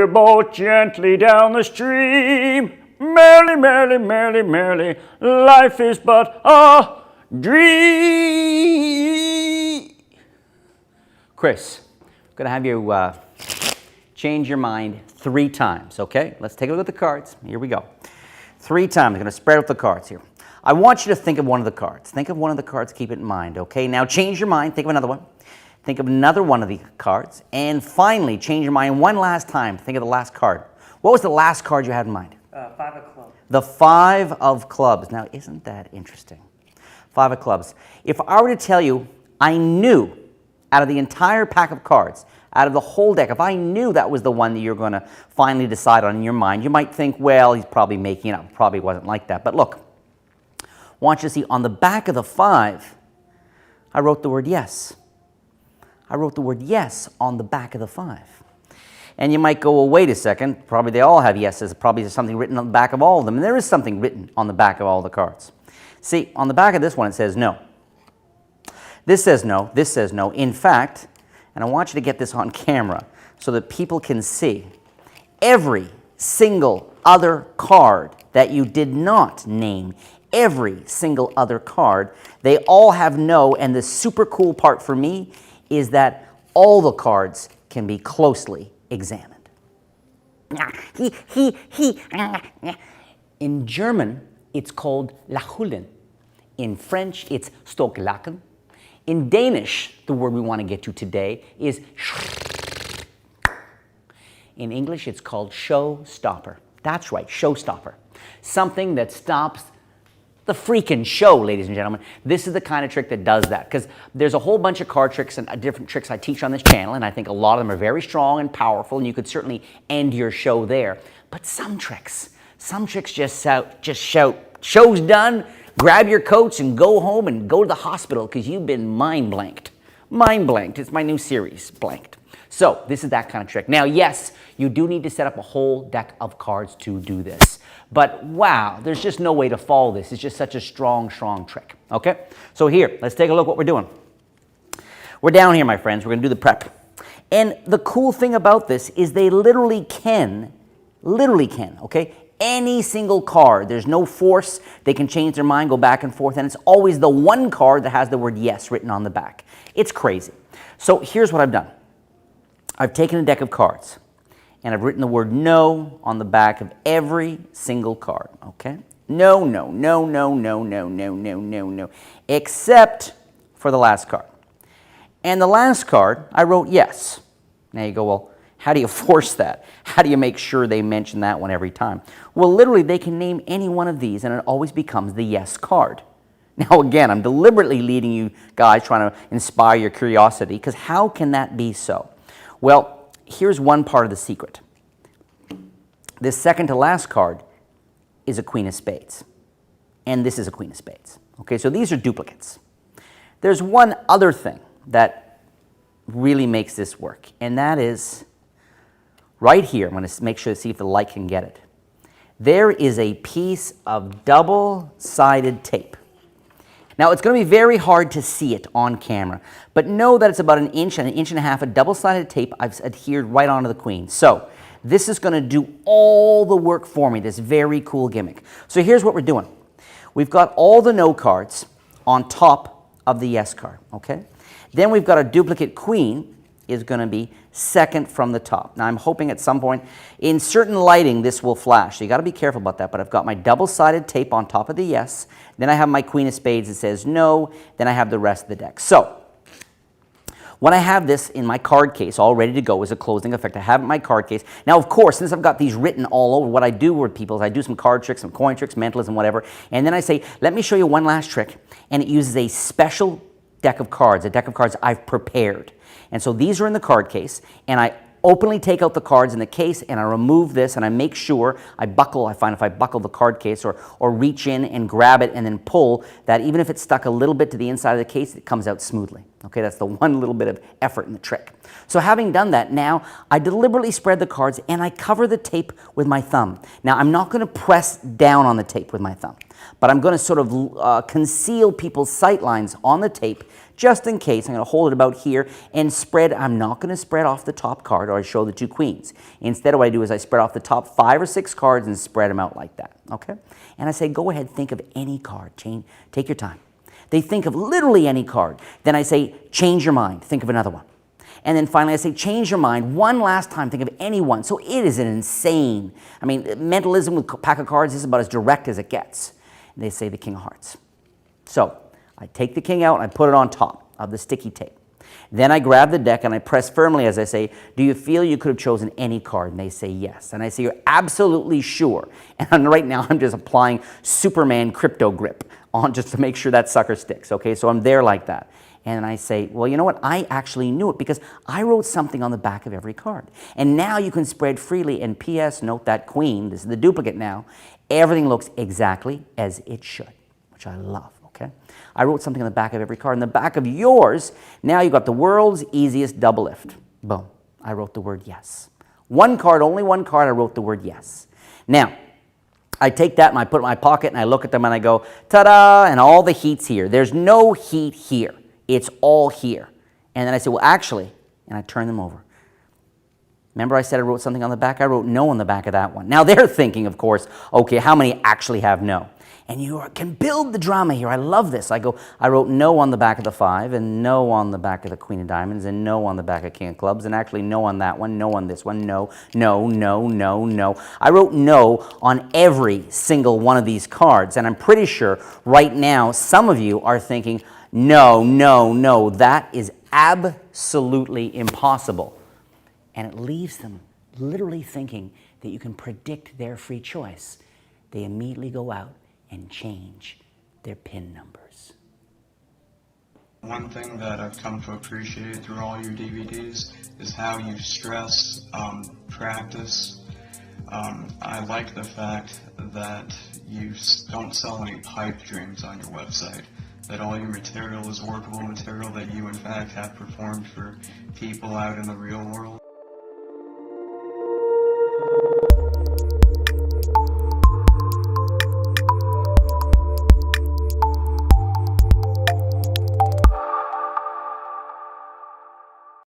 your boat gently down the stream. Merrily, merrily, merrily, merrily, life is but a dream. Chris, I'm going to have you change your mind 3 times, okay? Let's take a look at the cards. Here we go. 3 times. I'm going to spread out the cards here. I want you to think of one of the cards. Think of one of the cards, keep it in mind, okay? Now change your mind, think of another one. Think of another one of the cards. And finally, change your mind one last time. Think of the last card. What was the last card you had in mind? 5 of clubs. The 5 of clubs. Now, isn't that interesting? 5 of clubs. If I were to tell you, I knew out of the entire pack of cards, out of the whole deck, if I knew that was the one that you're going to finally decide on in your mind, you might think, well, he's probably making it up. Probably wasn't like that. But look, I want you to see on the back of the 5, I wrote the word yes. I wrote the word yes on the back of the 5. And you might go, well, wait a second. Probably they all have yeses. Probably there's something written on the back of all of them. And there is something written on the back of all the cards. See, on the back of this one, it says no. This says no. This says no. In fact, and I want you to get this on camera so that people can see, every single other card that you did not name, every single other card, they all have no. And the super cool part for me is that all the cards can be closely examined. In German, it's called Lachulen. In French, it's Stocklachen. In Danish, the word we want to get to today is in English, it's called showstopper. That's right, showstopper. Something that stops the freaking show, ladies and gentlemen. This is the kind of trick that does that, because there's a whole bunch of card tricks and different tricks I teach on this channel, and I think a lot of them are very strong and powerful, and you could certainly end your show there. But some tricks just shout, show's done, grab your coats and go home and go to the hospital because you've been mind blanked. Mind blanked. It's my new series, Blanked. So this is that kind of trick. Now, yes, you do need to set up a whole deck of cards to do this. But wow, there's just no way to follow this. It's just such a strong, strong trick. Okay? So here, let's take a look what we're doing. We're down here, my friends. We're going to do the prep. And the cool thing about this is they literally can, okay? Any single card. There's no force. They can change their mind, go back and forth, and it's always the one card that has the word yes written on the back. It's crazy. So here's what I've done. I've taken a deck of cards, and I've written the word no on the back of every single card, okay? No, no, no, no, no, no, no, no, no, no, except for the last card. And the last card, I wrote yes. Now you go, well, how do you force that? How do you make sure they mention that one every time? Well, literally, they can name any one of these, and it always becomes the yes card. Now, again, I'm deliberately leading you guys, trying to inspire your curiosity, because how can that be so? Well, here's one part of the secret. This second to last card is a Queen of Spades, and this is a Queen of Spades. Okay, so these are duplicates. There's one other thing that really makes this work, and that is right here. I'm going to make sure to see if the light can get it. There is a piece of double-sided tape. Now, it's going to be very hard to see it on camera, but know that it's about an inch and a half of double-sided tape I've adhered right onto the Queen. So this is going to do all the work for me, this very cool gimmick. So here's what we're doing. We've got all the no cards on top of the yes card, okay? Then we've got a duplicate Queen is going to be second from the top. Now, I'm hoping at some point, in certain lighting, this will flash. So you got to be careful about that. But I've got my double-sided tape on top of the yes. Then I have my Queen of Spades that says no. Then I have the rest of the deck. So when I have this in my card case all ready to go as a closing effect, I have it in my card case. Now, of course, since I've got these written all over, what I do with people is I do some card tricks, some coin tricks, mentalism, whatever. And then I say, let me show you one last trick. And it uses a special deck of cards, a deck of cards I've prepared. And so these are in the card case, and I openly take out the cards in the case, and I remove this, and I make sure I find if I buckle the card case or reach in and grab it and then pull, that even if it's stuck a little bit to the inside of the case, it comes out smoothly. Okay, that's the one little bit of effort in the trick. So having done that, now I deliberately spread the cards, and I cover the tape with my thumb. Now, I'm not going to press down on the tape with my thumb, but I'm going to sort of conceal people's sight lines on the tape just in case. I'm going to hold it about here and spread. I'm not going to spread off the top card or I show the 2 queens. Instead, what I do is I spread off the top 5 or 6 cards and spread them out like that, okay? And I say, go ahead, think of any card. Take your time. They think of literally any card. Then I say, change your mind. Think of another one. And then finally I say, change your mind one last time. Think of any one. So it is an insane, I mean, mentalism with a pack of cards is about as direct as it gets. And they say the King of Hearts. So I take the king out and I put it on top of the sticky tape. Then I grab the deck and I press firmly as I say, do you feel you could have chosen any card? And they say yes. And I say, you're absolutely sure. And right now I'm just applying Superman crypto grip on just to make sure that sucker sticks. Okay, so I'm there like that. And I say, well, you know what? I actually knew it because I wrote something on the back of every card. And now you can spread freely. And P.S., note that queen, this is the duplicate now, everything looks exactly as it should, which I love, okay? I wrote something on the back of every card. In the back of yours, now you've got the world's easiest double lift. Boom. I wrote the word yes. One card, only one card, I wrote the word yes. Now, I take that and I put it in my pocket and I look at them and I go, ta-da, and all the heat's here. There's no heat here. It's all here. And then I say, well, actually, and I turn them over. Remember I said I wrote something on the back? I wrote no on the back of that one. Now they're thinking, of course, okay, how many actually have no? And you can build the drama here. I love this. I wrote no on the back of the 5, and no on the back of the Queen of Diamonds, and no on the back of King of Clubs, and actually no on that one, no on this one, no, no, no, no, no. I wrote no on every single one of these cards, and I'm pretty sure right now some of you are thinking, no, no, no, that is absolutely impossible. And it leaves them literally thinking that you can predict their free choice. They immediately go out and change their PIN numbers. One thing that I've come to appreciate through all your DVDs is how you stress practice. I like the fact that you don't sell any pipe dreams on your website, that all your material is workable material that you in fact have performed for people out in the real world.